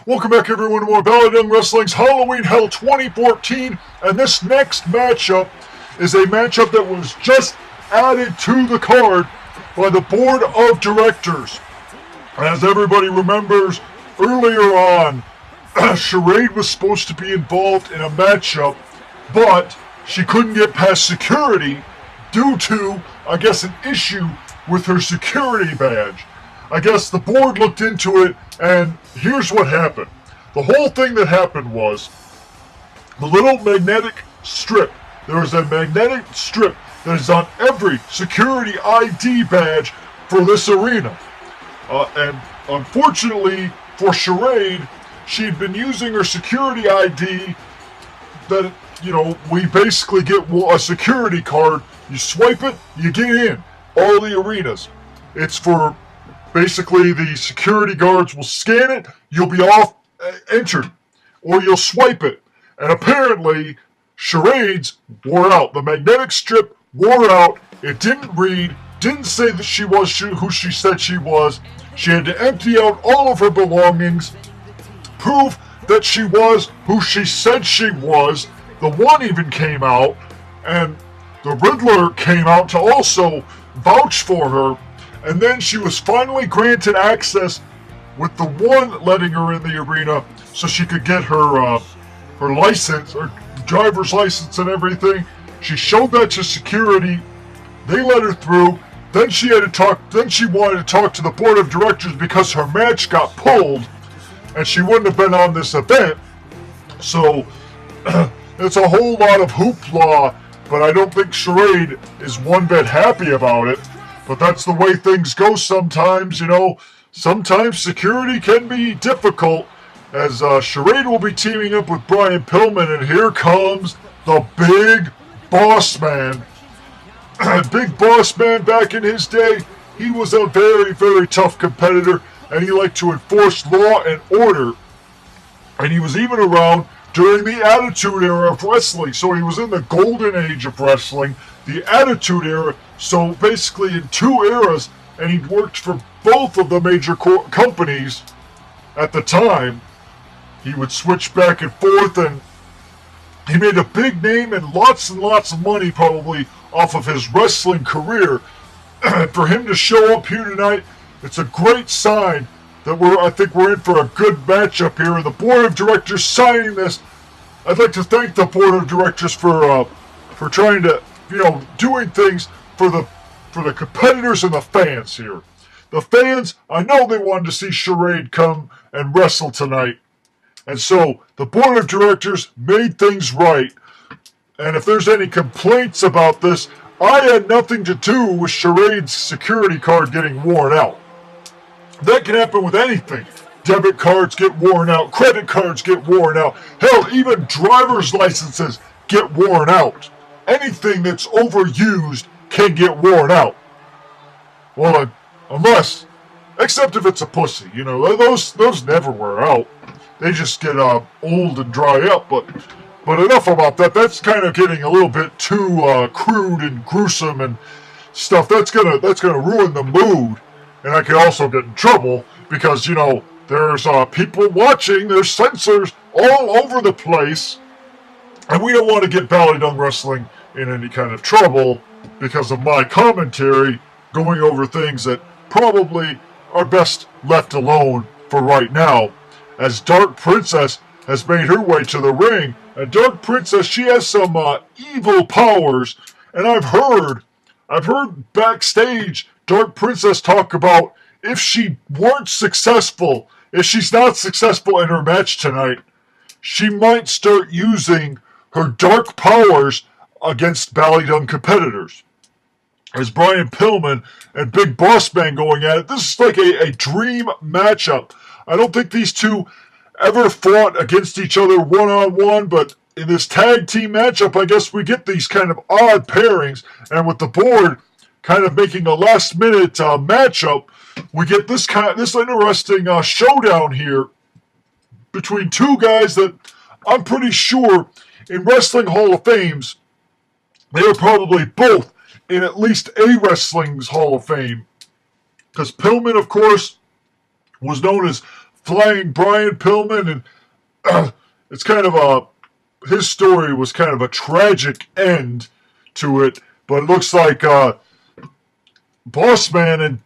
Welcome back, everyone, to more BallyDung Wrestling's Halloween Hell 2014. And this next matchup is a matchup that was just added to the card by the board of directors. As everybody remembers, earlier on, Charade was supposed to be involved in a matchup, but she couldn't get past security due to, I guess, an issue with her security badge. I guess the board looked into it, and here's what happened. The whole thing that happened was the little magnetic strip. There is a magnetic strip that is on every security ID badge for this arena. And unfortunately for Charade, she'd been using her security ID that, we basically get a security card. You swipe it, you get in all the arenas. It's for basically the security guards will scan it, you'll be entered, or you'll swipe it. And apparently, Charade's wore out. The magnetic strip wore out. It didn't read, didn't say that she was who she said she was. She had to empty out all of her belongings, prove that she was who she said she was. The one even came out, and the Riddler came out to also vouch for her. And then she was finally granted access with the one letting her in the arena so she could get her license, her driver's license and everything. She showed that to security. They let her through. Then she had to talk. Then she wanted to talk to the board of directors because her match got pulled and she wouldn't have been on this event. So it's a whole lot of hoopla, but I don't think Charade is one bit happy about it. But that's the way things go sometimes, Sometimes security can be difficult, as Charade will be teaming up with Brian Pillman, and here comes the Big Bossman. Big Bossman, back in his day, he was a very, very tough competitor, and he liked to enforce law and order. And he was even around during the Attitude Era of wrestling, so he was in the golden age of wrestling, the Attitude Era. So basically in two eras, and he'd worked for both of the major companies at the time. He would switch back and forth, and he made a big name and lots of money probably off of his wrestling career. For him to show up here tonight, it's a great sign that I think we're in for a good matchup here. And the board of directors signing this, I'd like to thank the board of directors for trying to, doing things for the competitors and the fans here. The fans, I know they wanted to see Charade come and wrestle tonight. And so the board of directors made things right. And if there's any complaints about this, I had nothing to do with Charade's security card getting worn out. That can happen with anything. Debit cards get worn out, credit cards get worn out. Hell, even driver's licenses get worn out. Anything that's overused can get worn out. Well, except if it's a pussy, those never wear out. They just get old and dry up. But enough about that. That's kind of getting a little bit too crude and gruesome and stuff. That's gonna ruin the mood, and I could also get in trouble because there's people watching. There's censors all over the place, and we don't want to get BallyDung Wrestling in any kind of trouble because of my commentary going over things that probably are best left alone for right now, as Dark Princess has made her way to the ring. And Dark Princess, she has some evil powers, and I've heard backstage Dark Princess talk about if she's not successful in her match tonight, she might start using her dark powers against BallyDung competitors. As Brian Pillman and Big Bossman going at it, this is like a dream matchup. I don't think these two ever fought against each other one-on-one, but in this tag team matchup, I guess we get these kind of odd pairings, and with the board kind of making a last-minute matchup, we get this interesting showdown here between two guys that I'm pretty sure in Wrestling Hall of Fames, they are probably both in at least a Wrestling's Hall of Fame. Because Pillman, of course, was known as flying Brian Pillman, and it's kind of his story was kind of a tragic end to it, but it looks like Bossman and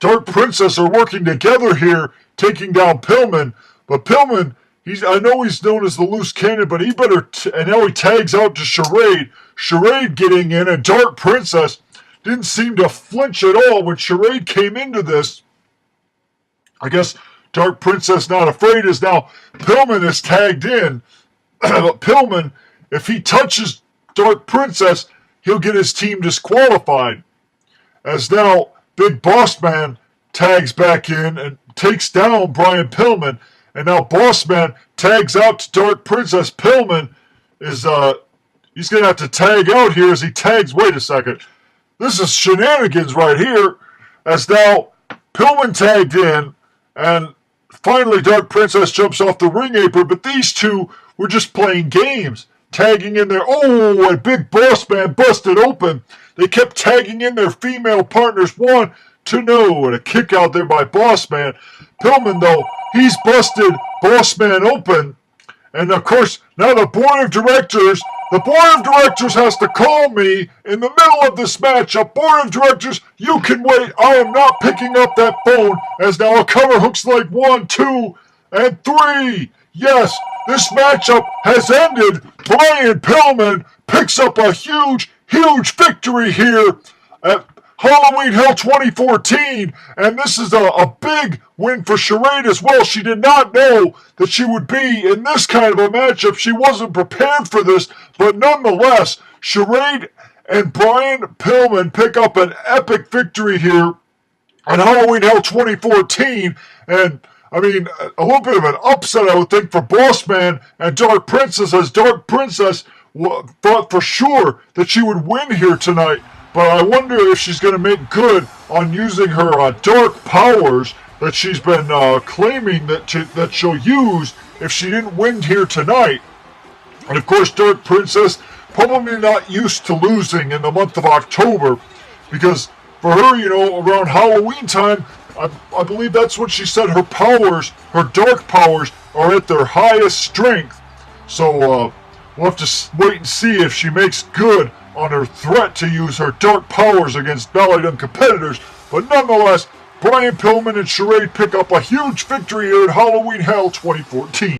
Dark Princess are working together here, taking down Pillman. But Pillman, I know he's known as the loose cannon, but he better, and now he tags out to Charade. Charade getting in, and Dark Princess didn't seem to flinch at all when Charade came into this. I guess Dark Princess not afraid as now Pillman is tagged in. But Pillman, if he touches Dark Princess, he'll get his team disqualified. As now Big Bossman tags back in and takes down Brian Pillman. And now Bossman tags out to Dark Princess. Pillman is, he's going to have to tag out here as he tags. Wait a second. This is shenanigans right here. As now Pillman tagged in, and finally Dark Princess jumps off the ring apron. But these two were just playing games, tagging in there. Oh, and Big Bossman busted open. They kept tagging in their female partners. 1, 2, no, and a kick out there by Bossman. Pillman, though, he's busted Bossman open. And, of course, now the board of directors has to call me in the middle of this matchup. Board of directors, you can wait. I am not picking up that phone, as now a cover hooks like 1, 2, and 3. Yes, this matchup has ended. Brian Pillman picks up a huge victory here at Halloween Hell 2014, and this is a big win for Charade as well. She did not know that she would be in this kind of a matchup. She wasn't prepared for this, but nonetheless, Charade and Brian Pillman pick up an epic victory here at Halloween Hell 2014, and I mean, a little bit of an upset, I would think, for Bossman and Dark Princess, as Dark Princess thought for sure that she would win here tonight. But I wonder if she's going to make good on using her dark powers that she's been claiming that she'll use if she didn't win here tonight. And of course, Dark Princess probably not used to losing in the month of October, because for her, around Halloween time, I believe that's when she said her powers, her dark powers, are at their highest strength. So we'll have to wait and see if she makes good on her threat to use her dark powers against BallyDung competitors. But nonetheless, Brian Pillman and Charade pick up a huge victory here at Halloween Hell 2014.